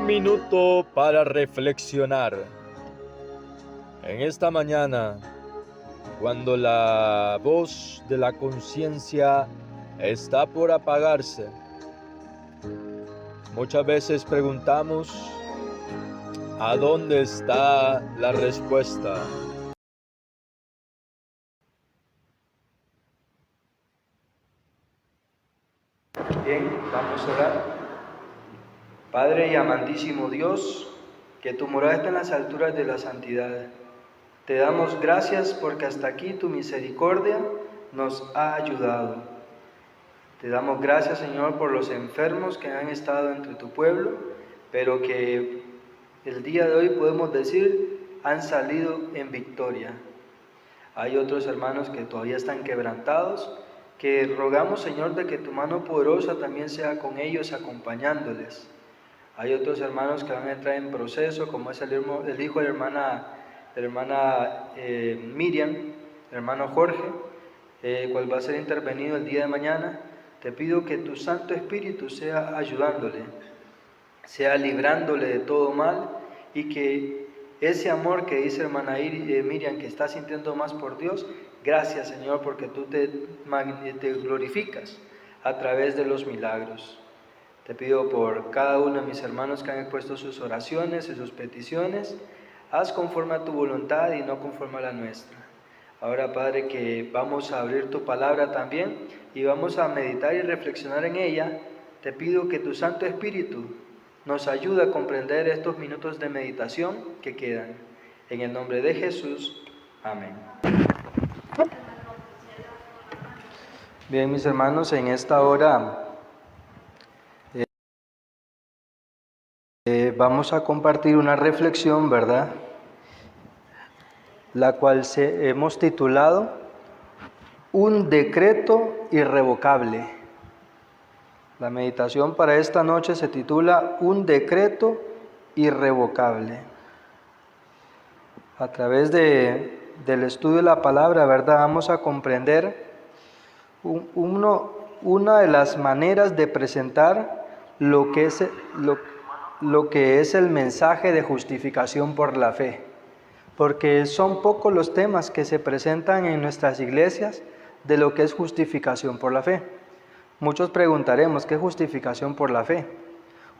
minuto para reflexionar. En esta mañana, cuando la voz de la conciencia está por apagarse, muchas veces preguntamos, ¿a dónde está la respuesta? Bien, vamos a orar. Padre y amantísimo Dios, que tu morada está en las alturas de la santidad, te damos gracias porque hasta aquí tu misericordia nos ha ayudado. Te damos gracias, Señor, por los enfermos que han estado entre tu pueblo, pero que el día de hoy podemos decir han salido en victoria. Hay otros hermanos que todavía están quebrantados, que rogamos, Señor, de que tu mano poderosa también sea con ellos, acompañándoles. Hay otros hermanos que van a entrar en proceso, como es el hijo de la hermana Miriam, el hermano Jorge, cual va a ser intervenido el día de mañana. Te pido que tu Santo Espíritu sea ayudándole, sea librándole de todo mal, y que ese amor que dice hermana Miriam que está sintiendo más por Dios, gracias, Señor, porque tú te glorificas a través de los milagros. Te pido por cada uno de mis hermanos que han expuesto sus oraciones y sus peticiones, haz conforme a tu voluntad y no conforme a la nuestra. Ahora, Padre, que vamos a abrir tu palabra también y vamos a meditar y reflexionar en ella, te pido que tu Santo Espíritu nos ayude a comprender estos minutos de meditación que quedan. En el nombre de Jesús, amén. Bien, mis hermanos, en esta hora vamos a compartir una reflexión, ¿verdad? La cual hemos titulado Un decreto irrevocable. La meditación para esta noche se titula Un decreto irrevocable. A través del estudio de la palabra, ¿verdad?, vamos a comprender una de las maneras de presentar lo que es el mensaje de justificación por la fe, porque son pocos los temas que se presentan en nuestras iglesias de lo que es justificación por la fe. Muchos preguntaremos, ¿qué es justificación por la fe?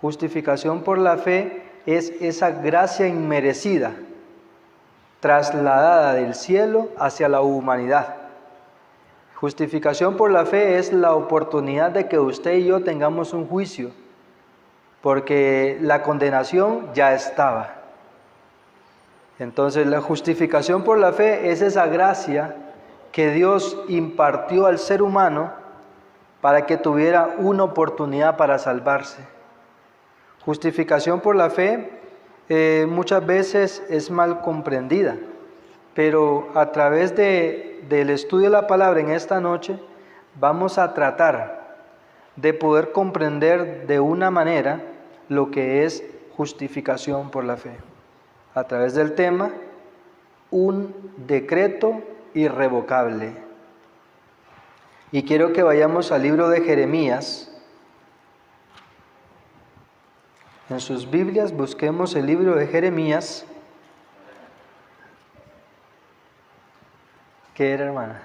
Justificación por la fe es esa gracia inmerecida, trasladada del cielo hacia la humanidad. Justificación por la fe es la oportunidad de que usted y yo tengamos un juicio, porque la condenación ya estaba. Entonces, la justificación por la fe es esa gracia que Dios impartió al ser humano para que tuviera una oportunidad para salvarse. Justificación por la fe muchas veces es mal comprendida, pero a través del estudio de la palabra en esta noche vamos a tratar de poder comprender de una manera lo que es justificación por la fe. A través del tema, un decreto irrevocable. Y quiero que vayamos al libro de Jeremías. En sus Biblias busquemos el libro de Jeremías. ¿Qué era, hermana?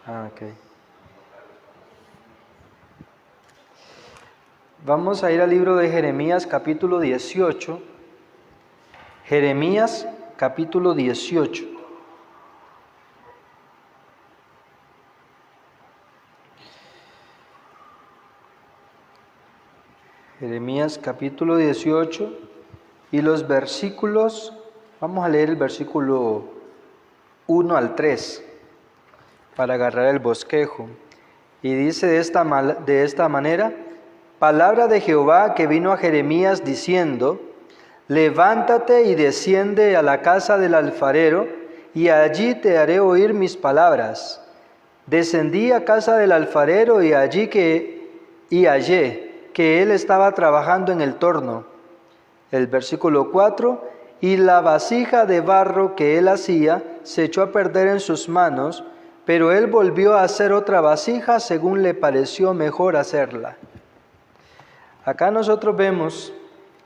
Ok. Vamos a ir al libro de Jeremías, capítulo 18. Jeremías, capítulo 18. Jeremías, capítulo 18, y los versículos, vamos a leer el versículo 1 al 3, para agarrar el bosquejo. Y dice de esta manera: palabra de Jehová que vino a Jeremías diciendo: levántate y desciende a la casa del alfarero, y allí te haré oír mis palabras. Descendí a casa del alfarero y hallé que él estaba trabajando en el torno. El versículo 4: y la vasija de barro que él hacía se echó a perder en sus manos, pero él volvió a hacer otra vasija según le pareció mejor hacerla. Acá nosotros vemos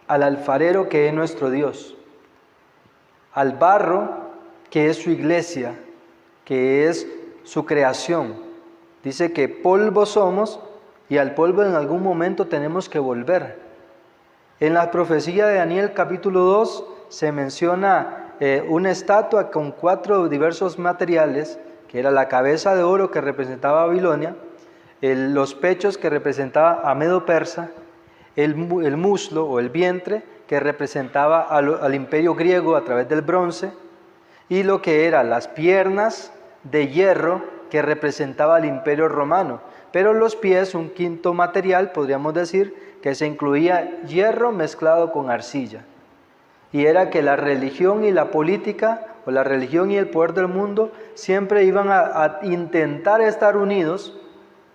al alfarero que es nuestro Dios, al barro que es su iglesia, que es su creación. Dice que polvo somos y al polvo en algún momento tenemos que volver. En la profecía de Daniel capítulo 2 se menciona una estatua con 4 diversos materiales, que era la cabeza de oro que representaba a Babilonia, los pechos que representaba a Medo-Persa, el muslo o el vientre que representaba al imperio griego a través del bronce, y lo que eran las piernas de hierro que representaba al imperio romano. Pero los pies, un quinto material, podríamos decir, que se incluía hierro mezclado con arcilla. Y era que la religión y la política, o la religión y el poder del mundo, siempre iban a intentar estar unidos,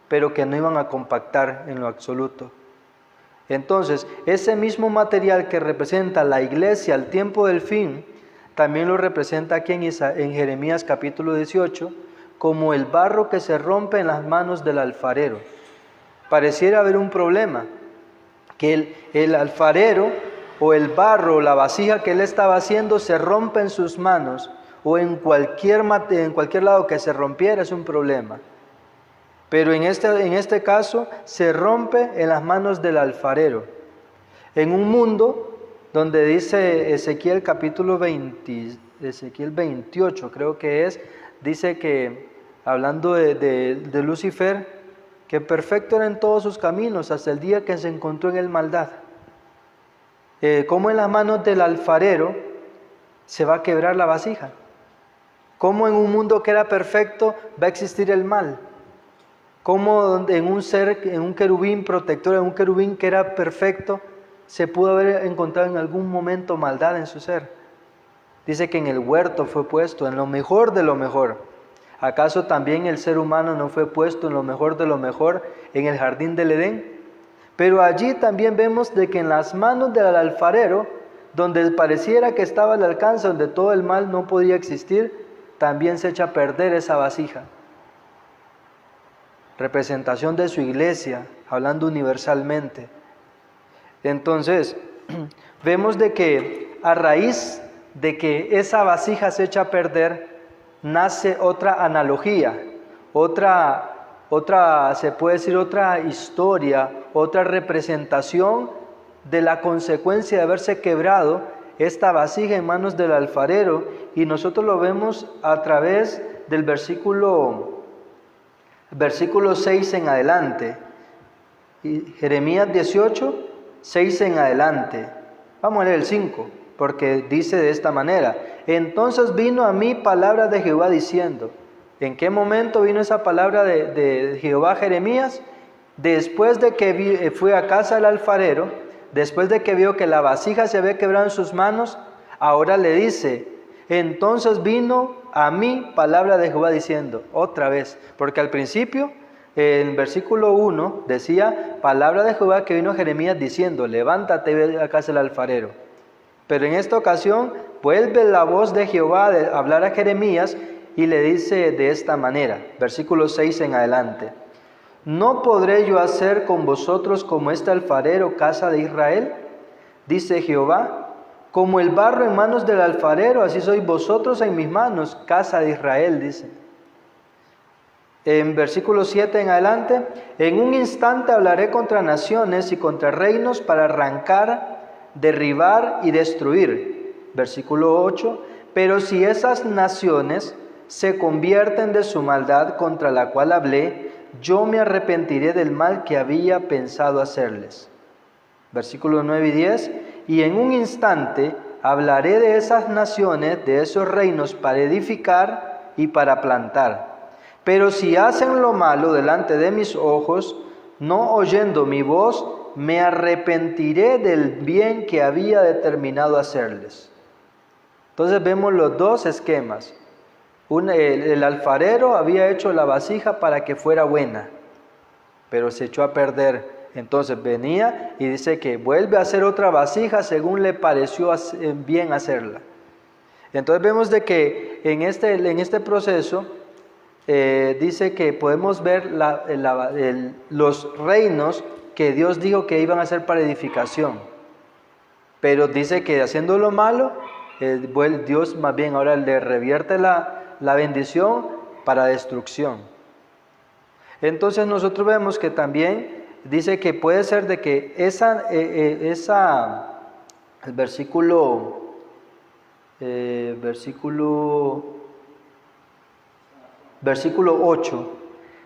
pero que no iban a compactar en lo absoluto. Entonces, ese mismo material que representa la iglesia al tiempo del fin, también lo representa aquí en Jeremías capítulo 18, como el barro que se rompe en las manos del alfarero. Pareciera haber un problema, que el alfarero o el barro o la vasija que él estaba haciendo se rompe en sus manos, o en cualquier lado que se rompiera es un problema. Pero en este caso se rompe en las manos del alfarero. En un mundo donde dice Ezequiel capítulo 28 creo que es, dice que, hablando de Lucifer, que perfecto era en todos sus caminos hasta el día que se encontró en él maldad. ¿Cómo en las manos del alfarero se va a quebrar la vasija? ¿Cómo en un mundo que era perfecto va a existir el mal? ¿Cómo en un querubín protector, en un querubín que era perfecto, se pudo haber encontrado en algún momento maldad en su ser? Dice que en el huerto fue puesto, en lo mejor de lo mejor. ¿Acaso también el ser humano no fue puesto en lo mejor de lo mejor en el jardín del Edén? Pero allí también vemos de que en las manos del alfarero, donde pareciera que estaba al alcance, donde todo el mal no podía existir, también se echa a perder esa vasija. Representación de su iglesia, hablando universalmente. Entonces, vemos de que a raíz de que esa vasija se echa a perder, nace otra analogía, se puede decir otra historia, otra representación de la consecuencia de haberse quebrado esta vasija en manos del alfarero, y nosotros lo vemos a través del versículo 6 en adelante, Jeremías 18, 6 en adelante. Vamos a leer el 5, porque dice de esta manera: entonces vino a mí palabra de Jehová diciendo. ¿En qué momento vino esa palabra de Jehová a Jeremías? Después de que fue a casa del alfarero, después de que vio que la vasija se había quebrado en sus manos, ahora le dice: entonces vino a mí palabra de Jehová diciendo, otra vez, porque al principio, en versículo 1, decía, palabra de Jehová que vino a Jeremías diciendo, levántate y ve a casa del alfarero. Pero en esta ocasión, vuelve la voz de Jehová a hablar a Jeremías y le dice de esta manera, versículo 6 en adelante, ¿no podré yo hacer con vosotros como este alfarero, casa de Israel? Dice Jehová, como el barro en manos del alfarero, así sois vosotros en mis manos, casa de Israel, dice. En versículo 7 en adelante, en un instante hablaré contra naciones y contra reinos para arrancar, derribar y destruir. Versículo 8, pero si esas naciones se convierten de su maldad contra la cual hablé, yo me arrepentiré del mal que había pensado hacerles. Versículos 9 y 10, y en un instante hablaré de esas naciones, de esos reinos, para edificar y para plantar. Pero si hacen lo malo delante de mis ojos, no oyendo mi voz, me arrepentiré del bien que había determinado hacerles. Entonces vemos los dos esquemas. El alfarero había hecho la vasija para que fuera buena, pero se echó a perder. Entonces venía y dice que vuelve a hacer otra vasija según le pareció bien hacerla. Entonces vemos de que en este proceso dice que podemos ver los reinos que Dios dijo que iban a ser para edificación. Pero dice que haciendo lo malo, Dios más bien ahora le revierte la bendición para destrucción. Entonces nosotros vemos que también dice que puede ser de que el versículo 8,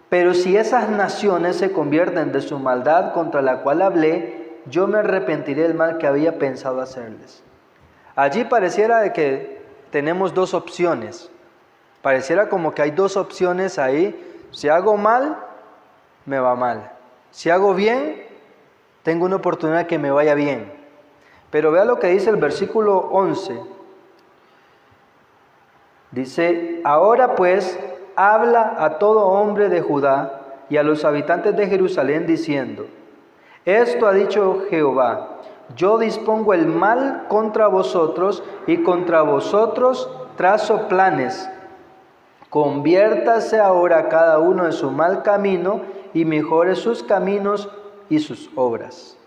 pero si esas naciones se convierten de su maldad contra la cual hablé, yo me arrepentiré del mal que había pensado hacerles. Allí pareciera de que tenemos dos opciones. Pareciera como que hay dos opciones ahí. Si hago mal, me va mal. Si hago bien, tengo una oportunidad que me vaya bien. Pero vea lo que dice el versículo 11. Dice, ahora pues, habla a todo hombre de Judá y a los habitantes de Jerusalén diciendo, esto ha dicho Jehová, yo dispongo el mal contra vosotros y contra vosotros trazo planes. Conviértase ahora cada uno en su mal camino y mejore sus caminos y sus obras.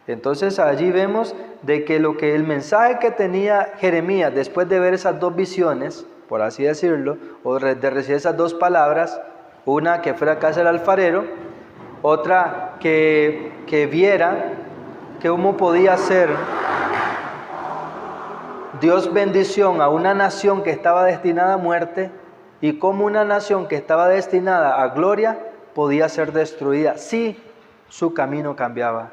Entonces allí vemos de que el mensaje que tenía Jeremías después de ver esas dos visiones, por así decirlo, o de recibir esas dos palabras, una que fuera a casa del alfarero, otra que viera cómo podía ser Dios bendición a una nación que estaba destinada a muerte y cómo una nación que estaba destinada a gloria podía ser destruida si su camino cambiaba.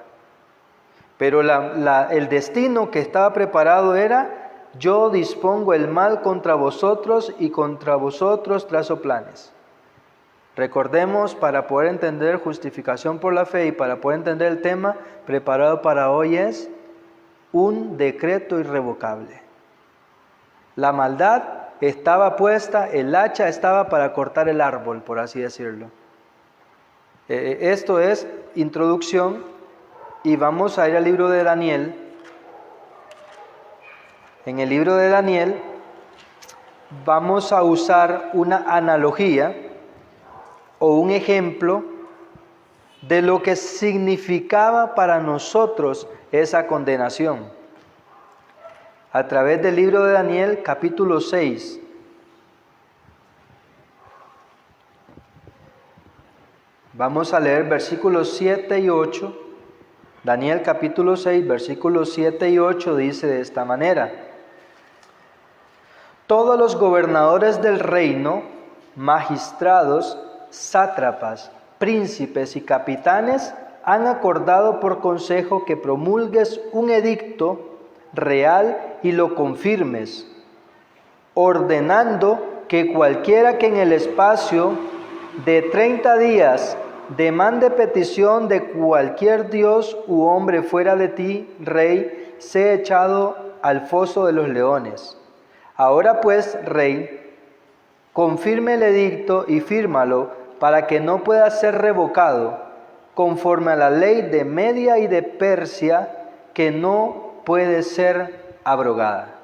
Pero el destino que estaba preparado era, yo dispongo el mal contra vosotros y contra vosotros trazo planes. Recordemos, para poder entender justificación por la fe y para poder entender el tema preparado para hoy es un decreto irrevocable. La maldad estaba puesta, el hacha estaba para cortar el árbol, por así decirlo. Esto es introducción y vamos a ir al libro de Daniel. En el libro de Daniel vamos a usar una analogía o un ejemplo de lo que significaba para nosotros esa condenación. A través del libro de Daniel, capítulo 6. Vamos a leer versículos 7 y 8. Daniel capítulo 6, versículos 7 y 8 dice de esta manera: todos los gobernadores del reino, magistrados, sátrapas, príncipes y capitanes han acordado por consejo que promulgues un edicto real y lo confirmes, ordenando que cualquiera que en el espacio de 30 días demande petición de cualquier dios u hombre fuera de ti, rey, sea echado al foso de los leones. Ahora pues, rey, confirme el edicto y fírmalo para que no pueda ser revocado, conforme a la ley de Media y de Persia, que no puede ser abrogada.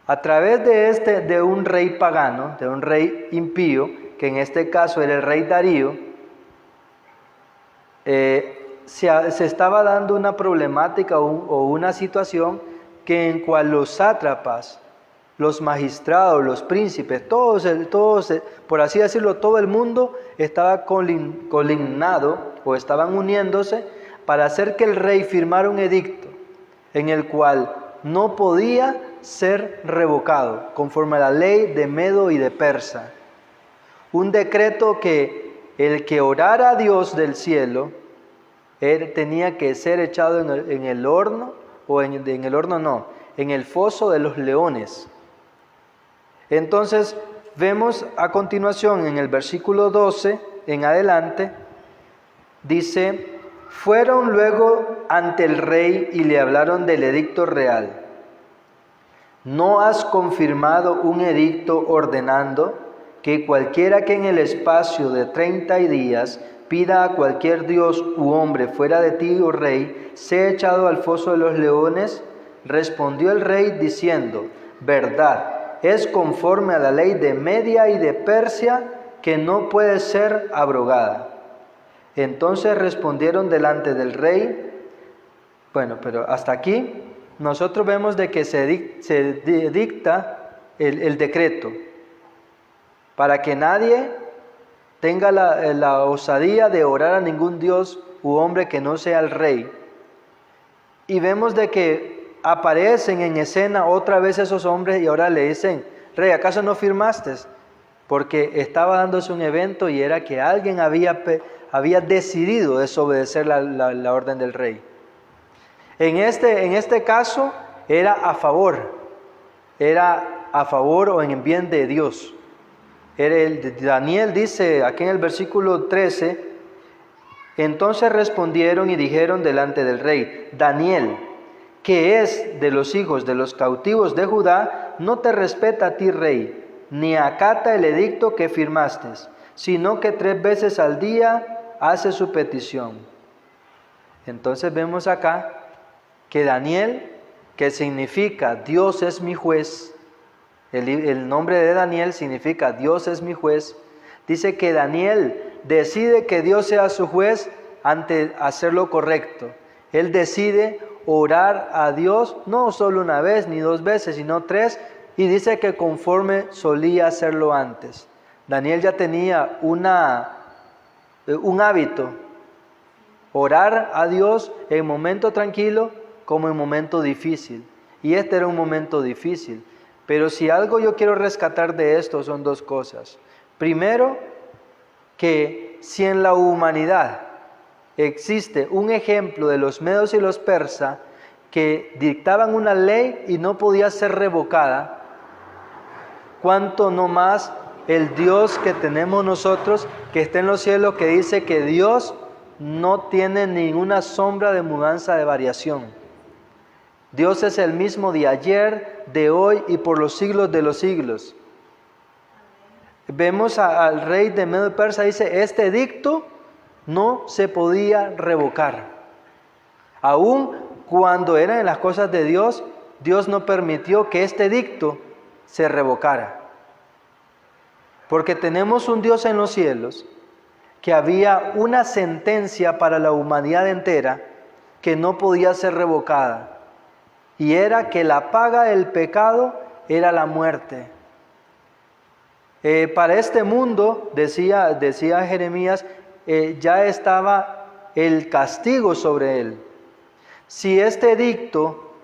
A través de un rey pagano, de un rey impío, que en este caso era el rey Darío, se estaba dando una problemática o una situación en cual los sátrapas, los magistrados, los príncipes, todos, por así decirlo, todo el mundo estaba colignado o estaban uniéndose para hacer que el rey firmara un edicto en el cual no podía ser revocado, conforme a la ley de Medo y de Persa. Un decreto que el que orara a Dios del cielo, él tenía que ser echado en el horno, o en el horno no, en el foso de los leones. Entonces, vemos a continuación en el versículo 12 en adelante, dice: fueron luego ante el rey y le hablaron del edicto real. ¿No has confirmado un edicto ordenando que cualquiera que en el espacio de 30 días pida a cualquier dios u hombre fuera de ti, oh rey, sea echado al foso de los leones? Respondió el rey diciendo: verdad, es conforme a la ley de Media y de Persia, que no puede ser abrogada. Entonces respondieron delante del rey. Bueno, pero hasta aquí nosotros vemos de que se dicta el decreto para que nadie tenga la osadía de orar a ningún dios u hombre que no sea el rey. Y vemos de que aparecen en escena otra vez esos hombres y ahora le dicen: rey, ¿acaso no firmaste? Porque estaba dándose un evento y era que alguien había decidido desobedecer la orden del rey. En este caso era a favor o en bien de Dios. Daniel dice aquí en el versículo 13: entonces respondieron y dijeron delante del rey: Daniel, que es de los hijos de los cautivos de Judá, no te respeta a ti, rey, ni acata el edicto que firmaste, sino que 3 veces al día hace su petición. Entonces vemos acá que Daniel, que significa Dios es mi juez, el nombre de Daniel significa Dios es mi juez, dice que Daniel decide que Dios sea su juez ante hacer lo correcto. Él decide orar a Dios no solo una vez ni 2 veces, sino 3, y dice que conforme solía hacerlo antes. Daniel ya tenía un hábito: orar a Dios en momento tranquilo como en momento difícil. Y este era un momento difícil. Pero si algo yo quiero rescatar de esto son 2 cosas. Primero, que si en la humanidad existe un ejemplo de los medos y los persas que dictaban una ley y no podía ser revocada, cuánto no más el Dios que tenemos nosotros, que está en los cielos, que dice que Dios no tiene ninguna sombra de mudanza, de variación. Dios es el mismo de ayer, de hoy y por los siglos de los siglos. Vemos al rey de Medo y Persa, dice: este edicto no se podía revocar. Aún cuando eran en las cosas de Dios, Dios no permitió que este edicto se revocara. Porque tenemos un Dios en los cielos, que había una sentencia para la humanidad entera que no podía ser revocada. Y era que la paga del pecado era la muerte. Para este mundo, decía Jeremías, ya estaba el castigo sobre él. Si este edicto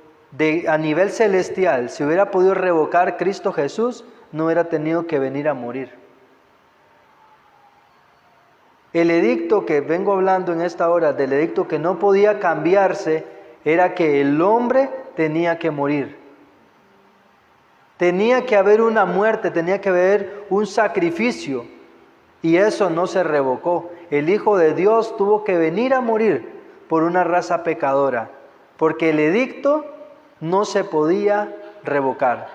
a nivel celestial se hubiera podido revocar, Cristo Jesús no hubiera tenido que venir a morir. El edicto que vengo hablando en esta hora, del edicto que no podía cambiarse, era que el hombre tenía que morir. Tenía que haber una muerte, tenía que haber un sacrificio, y eso no se revocó. El Hijo de Dios tuvo que venir a morir por una raza pecadora, porque el edicto no se podía revocar.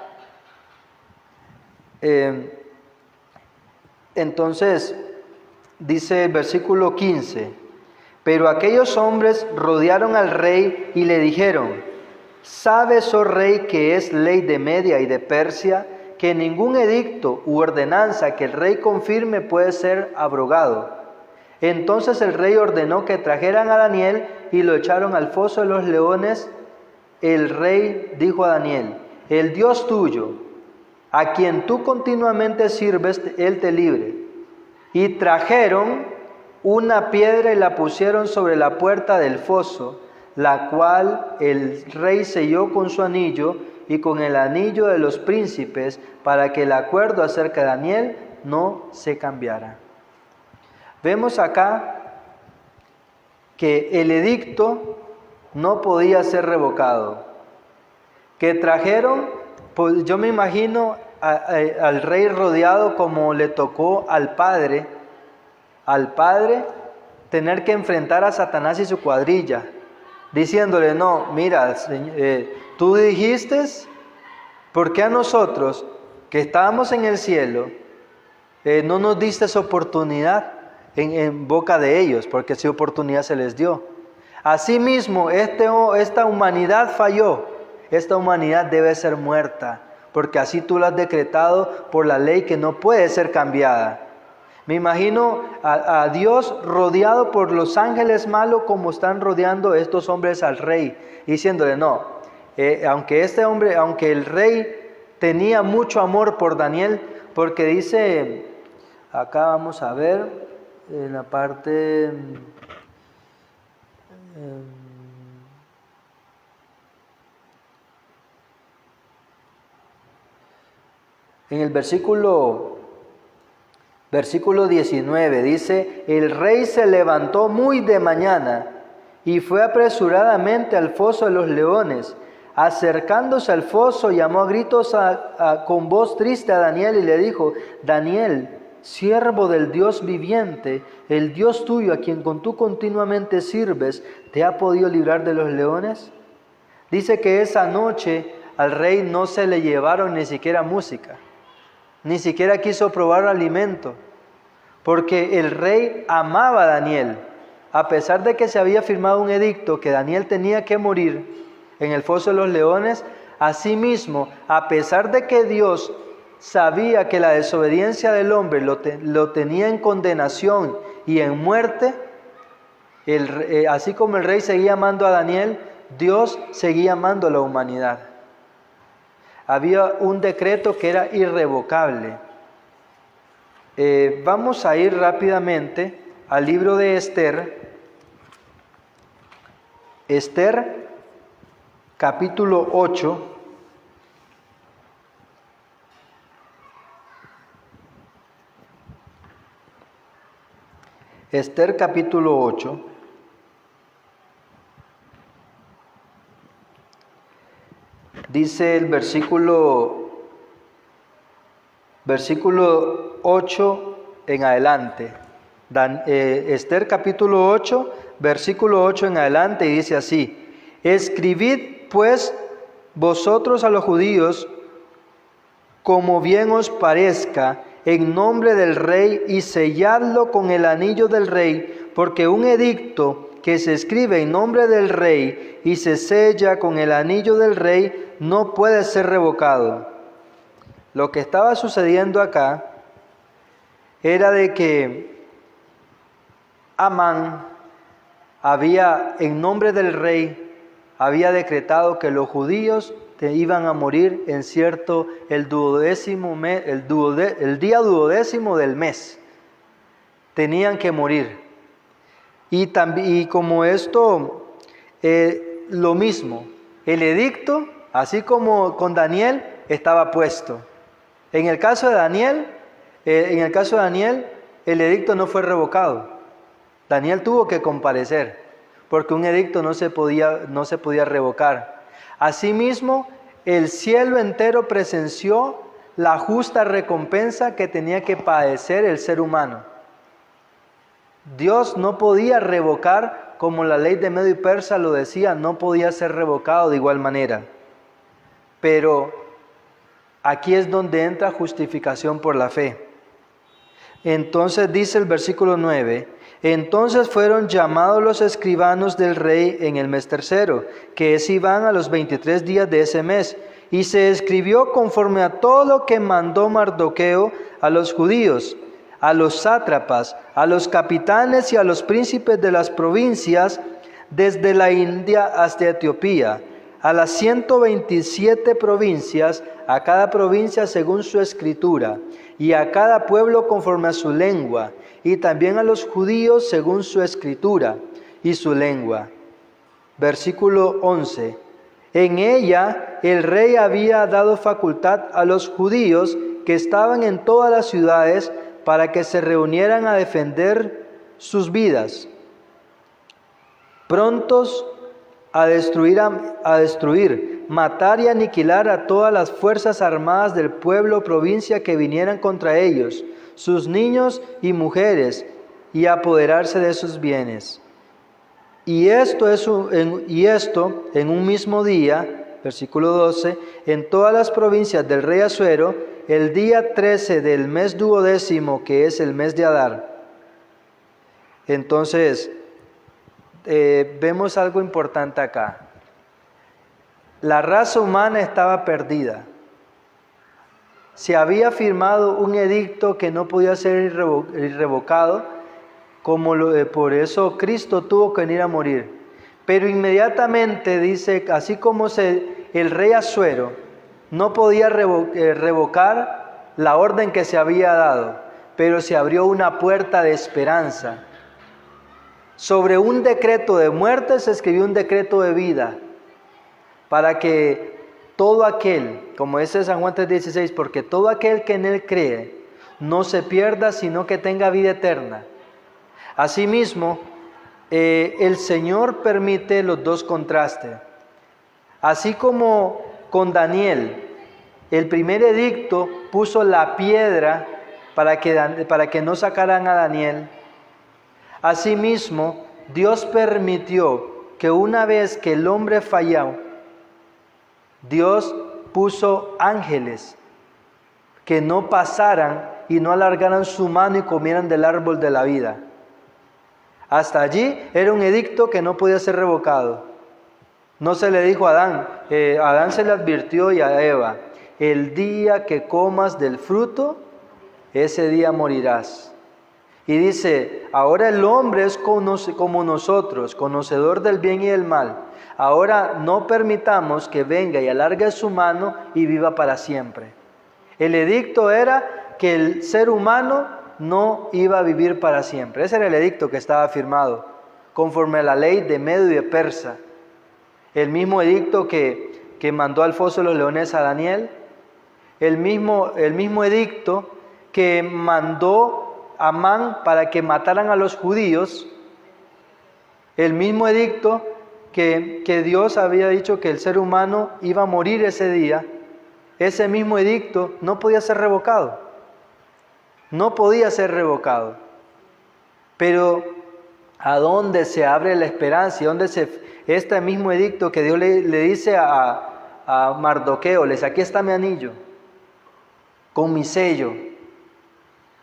Entonces, dice el versículo 15: pero aquellos hombres rodearon al rey y le dijeron: ¿sabes, oh rey, que es ley de Media y de Persia, que ningún edicto u ordenanza que el rey confirme puede ser abrogado? Entonces el rey ordenó que trajeran a Daniel y lo echaron al foso de los leones. El rey dijo a Daniel: el Dios tuyo, a quien tú continuamente sirves, él te libre. Y trajeron una piedra y la pusieron sobre la puerta del foso, la cual el rey selló con su anillo y con el anillo de los príncipes, para que el acuerdo acerca de Daniel no se cambiara. Vemos acá que el edicto no podía ser revocado. Que trajeron, pues yo me imagino al rey rodeado como le tocó al padre tener que enfrentar a Satanás y su cuadrilla, diciéndole: no, mira, tú dijiste, ¿por qué a nosotros que estábamos en el cielo no nos diste esa oportunidad en boca de ellos? Porque esa oportunidad se les dio. Asimismo, esta humanidad falló, esta humanidad debe ser muerta, porque así tú lo has decretado por la ley que no puede ser cambiada. Me imagino a Dios rodeado por los ángeles malos como están rodeando estos hombres al rey, diciéndole no, aunque el rey tenía mucho amor por Daniel, porque dice, acá vamos a ver, en la parte... en el versículo 19 dice, el rey se levantó muy de mañana y fue apresuradamente al foso de los leones. Acercándose al foso, llamó a gritos con voz triste a Daniel y le dijo, Daniel, siervo del Dios viviente, el Dios tuyo a quien tú continuamente sirves, ¿te ha podido librar de los leones? Dice que esa noche al rey no se le llevaron ni siquiera música, ni siquiera quiso probar alimento, porque el rey amaba a Daniel, a pesar de que se había firmado un edicto que Daniel tenía que morir en el foso de los leones. Asimismo, a pesar de que Dios sabía que la desobediencia del hombre lo tenía en condenación y en muerte, así como el rey seguía amando a Daniel, Dios seguía amando a la humanidad. Había un decreto que era irrevocable. Vamos a ir rápidamente al libro de Esther. Esther, capítulo 8. Esther, capítulo 8. Dice el versículo 8 en adelante. Esther capítulo 8, versículo 8 en adelante, y dice así: escribid pues vosotros a los judíos como bien os parezca, en nombre del rey, y selladlo con el anillo del rey, porque un edicto que se escribe en nombre del rey y se sella con el anillo del rey no puede ser revocado. Lo que estaba sucediendo acá era de que Amán había, en nombre del rey, había decretado que los judíos iban a morir en cierto, el día duodécimo del mes. Tenían que morir. Y como esto, lo mismo, el edicto, así como con Daniel, estaba puesto. En el caso de Daniel, el edicto no fue revocado. Daniel tuvo que comparecer, porque un edicto no se podía revocar. Asimismo, el cielo entero presenció la justa recompensa que tenía que padecer el ser humano. Dios no podía revocar, como la ley de Medo y Persa lo decía, no podía ser revocado de igual manera. Pero aquí es donde entra justificación por la fe. Entonces dice el versículo 9, entonces fueron llamados los escribanos del rey en el mes tercero, que es Iván, a los 23 días de ese mes, y se escribió conforme a todo lo que mandó Mardoqueo a los judíos, a los sátrapas, a los capitanes y a los príncipes de las provincias, desde la India hasta Etiopía, a las 127 provincias, a cada provincia según su escritura, y a cada pueblo conforme a su lengua, y también a los judíos según su escritura y su lengua. Versículo 11. En ella el rey había dado facultad a los judíos que estaban en todas las ciudades para que se reunieran a defender sus vidas, prontos a destruir, matar y aniquilar a todas las fuerzas armadas del pueblo o provincia que vinieran contra ellos, sus niños y mujeres, y apoderarse de sus bienes. Y esto en un mismo día, versículo 12, en todas las provincias del rey Asuero, el día 13 del mes duodécimo, que es el mes de Adar. Entonces, vemos algo importante acá. La raza humana estaba perdida. se había firmado un edicto que no podía ser irrevocado, por eso Cristo tuvo que venir a morir. Pero inmediatamente dice, así como el rey Asuero no podía revocar la orden que se había dado, pero se abrió una puerta de esperanza. Sobre un decreto de muerte se escribió un decreto de vida, para que todo aquel, como dice San Juan 3:16, porque todo aquel que en él cree no se pierda, sino que tenga vida eterna. Asimismo, el Señor permite los dos contrastes. Así como con Daniel, el primer edicto puso la piedra para que no sacaran a Daniel. Asimismo, Dios permitió que una vez que el hombre falló, Dios puso ángeles que no pasaran y no alargaran su mano y comieran del árbol de la vida. Hasta allí era un edicto que no podía ser revocado. No se le dijo a Adán, Adán se le advirtió y a Eva, el día que comas del fruto, ese día morirás. Y dice, ahora el hombre es como nosotros, conocedor del bien y del mal. Ahora no permitamos que venga y alargue su mano y viva para siempre. El edicto era que el ser humano no iba a vivir para siempre. Ese era el edicto que estaba firmado, conforme a la ley de Medo y de Persa. El mismo edicto que mandó al foso de los leones a Daniel, el mismo edicto que mandó Amán para que mataran a los judíos, el mismo edicto que Dios había dicho que el ser humano iba a morir ese día, ese mismo edicto no podía ser revocado. No podía ser revocado. Pero ¿a dónde se abre la esperanza? ¿Y dónde este mismo edicto que Dios le dice a Mardoqueo, aquí está mi anillo, con mi sello,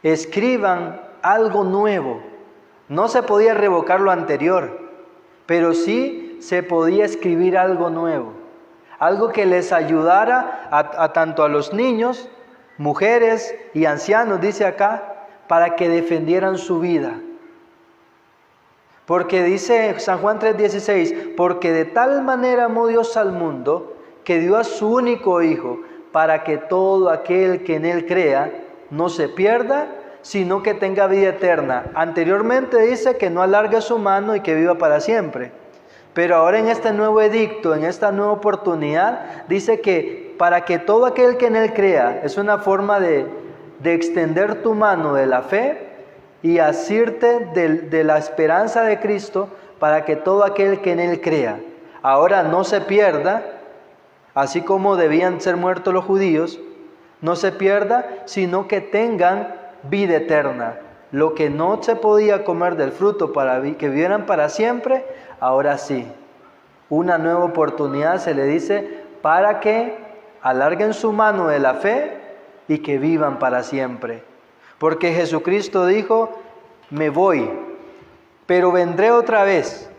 escriban algo nuevo? No se podía revocar lo anterior, pero sí se podía escribir algo nuevo, algo que les ayudara a tanto a los niños, mujeres y ancianos, dice acá, para que defendieran su vida. Porque dice San Juan 3:16, porque de tal manera amó Dios al mundo, que dio a su único Hijo, para que todo aquel que en Él crea no se pierda, sino que tenga vida eterna. Anteriormente dice que no alargue su mano y que viva para siempre. Pero ahora en este nuevo edicto, en esta nueva oportunidad, dice que para que todo aquel que en Él crea, es una forma de extender tu mano de la fe y asirte de la esperanza de Cristo, para que todo aquel que en Él crea, ahora no se pierda, así como debían ser muertos los judíos, no se pierda, sino que tengan vida eterna. Lo que no se podía comer del fruto para que vivieran para siempre, ahora sí. Una nueva oportunidad se le dice para que alarguen su mano de la fe y que vivan para siempre. Porque Jesucristo dijo, me voy, pero vendré otra vez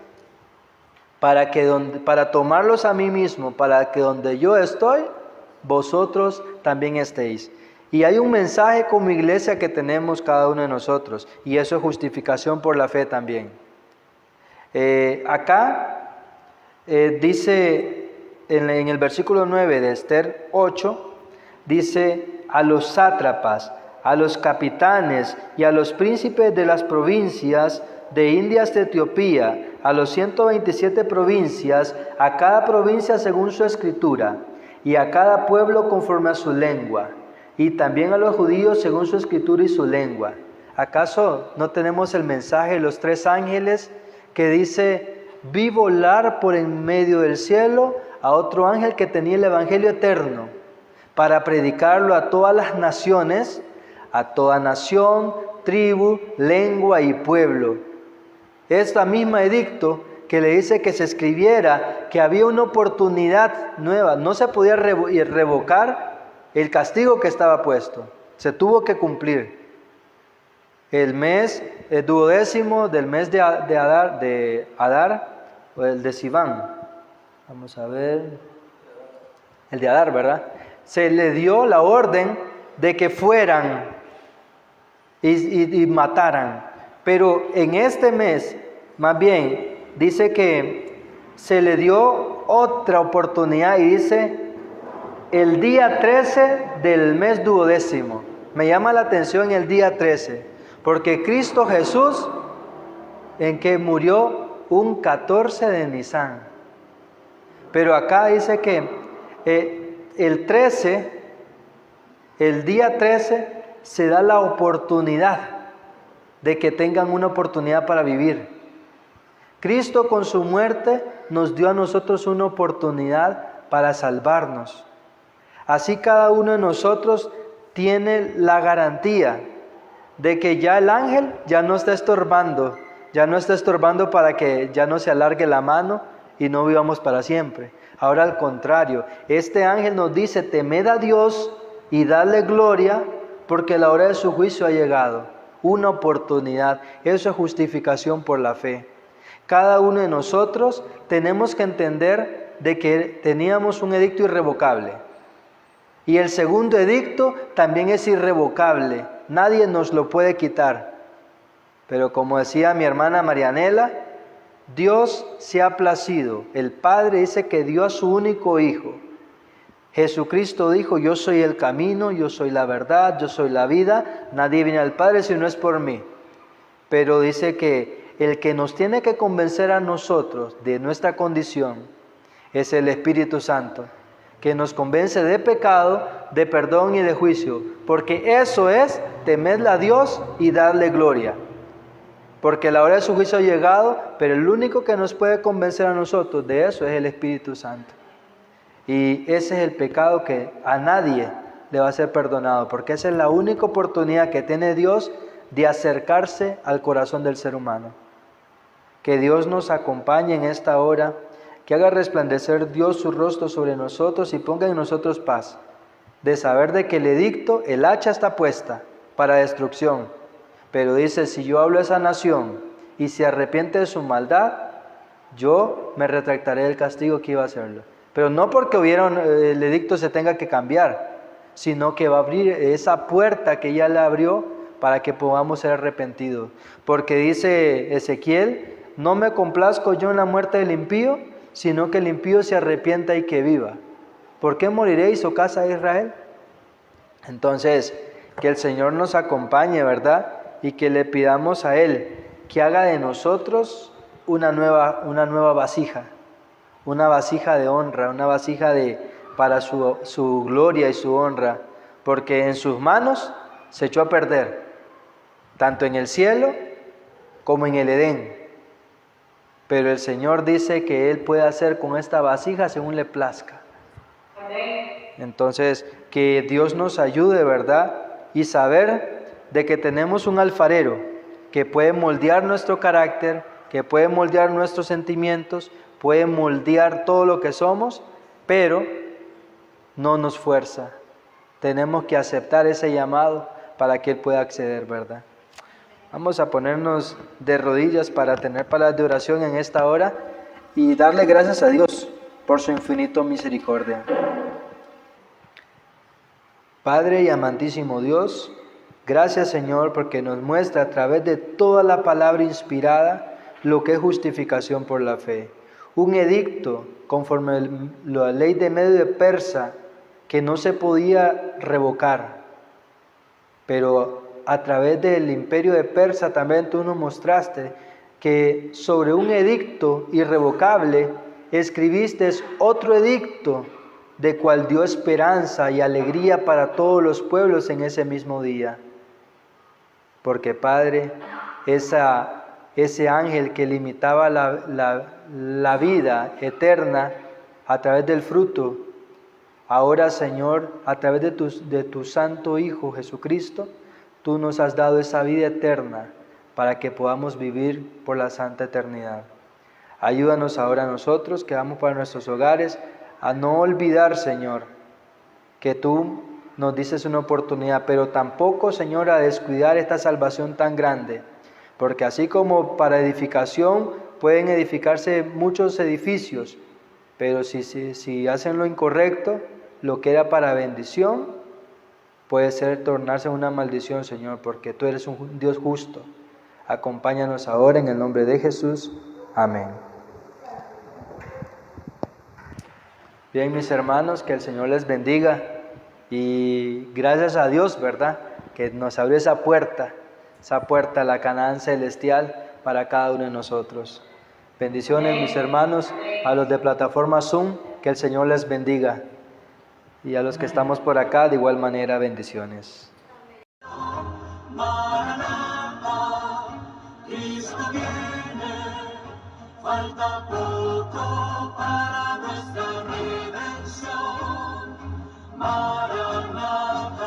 para tomarlos a mí mismo, para que donde yo estoy, vosotros también estéis. Y hay un mensaje como iglesia que tenemos cada uno de nosotros, y eso es justificación por la fe también. Acá dice en el versículo 9 de Esther 8, dice, a los sátrapas, a los capitanes y a los príncipes de las provincias de Indias de Etiopía, a los 127 provincias, a cada provincia según su escritura, y a cada pueblo conforme a su lengua, y también a los judíos según su escritura y su lengua. ¿Acaso no tenemos el mensaje de los 3 ángeles que dice, vi volar por en medio del cielo a otro ángel que tenía el evangelio eterno, para predicarlo a todas las naciones, a toda nación, tribu, lengua y pueblo? Es la misma edicto que le dice que se escribiera que había una oportunidad nueva. No se podía revocar el castigo que estaba puesto. Se tuvo que cumplir. El mes duodécimo del mes de Adar, o el de Sivan. Vamos a ver. El de Adar, ¿verdad? Se le dio la orden de que fueran y mataran. Pero en este mes, más bien, dice que se le dio otra oportunidad y dice el día 13 del mes 12º. Me llama la atención el día 13, porque Cristo Jesús, en que murió un 14 de Nisan. Pero acá dice que el 13, el día 13, se da la oportunidad de que tengan una oportunidad para vivir. Cristo con su muerte nos dio a nosotros una oportunidad para salvarnos. Así cada uno de nosotros tiene la garantía de que ya el ángel ya no está estorbando para que ya no se alargue la mano y no vivamos para siempre. Ahora al contrario, este ángel nos dice, temed a Dios y dadle gloria, porque la hora de su juicio ha llegado. Una oportunidad, eso es justificación por la fe. Cada uno de nosotros tenemos que entender de que teníamos un edicto irrevocable. Y el segundo edicto también es irrevocable, nadie nos lo puede quitar. Pero como decía mi hermana Marianela, Dios se ha placido, el Padre dice que dio a su único Hijo. Jesucristo dijo, yo soy el camino, yo soy la verdad, yo soy la vida, nadie viene al Padre si no es por mí. Pero dice que el que nos tiene que convencer a nosotros de nuestra condición es el Espíritu Santo, que nos convence de pecado, de perdón y de juicio, porque eso es temerle a Dios y darle gloria. Porque la hora de su juicio ha llegado, pero el único que nos puede convencer a nosotros de eso es el Espíritu Santo. Y ese es el pecado que a nadie le va a ser perdonado, porque esa es la única oportunidad que tiene Dios de acercarse al corazón del ser humano. Que Dios nos acompañe en esta hora, que haga resplandecer Dios su rostro sobre nosotros y ponga en nosotros paz, de saber de que el edicto, el hacha está puesta para destrucción, pero dice, si yo hablo a esa nación y se arrepiente de su maldad, yo me retractaré del castigo que iba a hacerlo. Pero no porque el edicto se tenga que cambiar, sino que va a abrir esa puerta que ya le abrió para que podamos ser arrepentidos. Porque dice Ezequiel, no me complazco yo en la muerte del impío, sino que el impío se arrepienta y que viva. ¿Por qué moriréis, oh casa de Israel? Entonces, que el Señor nos acompañe, ¿verdad? Y que le pidamos a Él que haga de nosotros una nueva vasija, una vasija de honra, una vasija para su gloria y su honra, porque en sus manos se echó a perder, tanto en el cielo como en el Edén. Pero el Señor dice que Él puede hacer con esta vasija según le plazca. Entonces, que Dios nos ayude, ¿verdad? Y saber de que tenemos un alfarero que puede moldear nuestro carácter, que puede moldear nuestros sentimientos, puede moldear todo lo que somos, pero no nos fuerza. Tenemos que aceptar ese llamado para que Él pueda acceder, ¿verdad? Vamos a ponernos de rodillas para tener palabras de oración en esta hora y darle gracias a Dios por su infinita misericordia. Padre y amantísimo Dios, gracias Señor porque nos muestra a través de toda la palabra inspirada lo que es justificación por la fe. Un edicto conforme la ley de Medio de Persa que no se podía revocar, pero a través del imperio de Persa también tú nos mostraste que sobre un edicto irrevocable escribiste otro edicto de cual dio esperanza y alegría para todos los pueblos en ese mismo día. Porque Padre, ese ángel que limitaba la vida eterna a través del fruto, ahora Señor, a través de tu Santo Hijo Jesucristo, tú nos has dado esa vida eterna para que podamos vivir por la santa eternidad. Ayúdanos ahora nosotros que vamos para nuestros hogares a no olvidar, Señor, que tú nos dices una oportunidad, pero tampoco, Señor, a descuidar esta salvación tan grande, porque así como para edificación pueden edificarse muchos edificios, pero si hacen lo incorrecto, lo que era para bendición, puede ser tornarse una maldición, Señor, porque tú eres un Dios justo. Acompáñanos ahora en el nombre de Jesús. Amén. Bien, mis hermanos, que el Señor les bendiga y gracias a Dios, ¿verdad?, que nos abrió esa puerta a la Canaán celestial para cada uno de nosotros. Bendiciones, mis hermanos, a los de plataforma Zoom, que el Señor les bendiga. Y a los que estamos por acá, de igual manera, bendiciones. Maranatha, Cristo viene, falta poco para nuestra redención. Maranatha.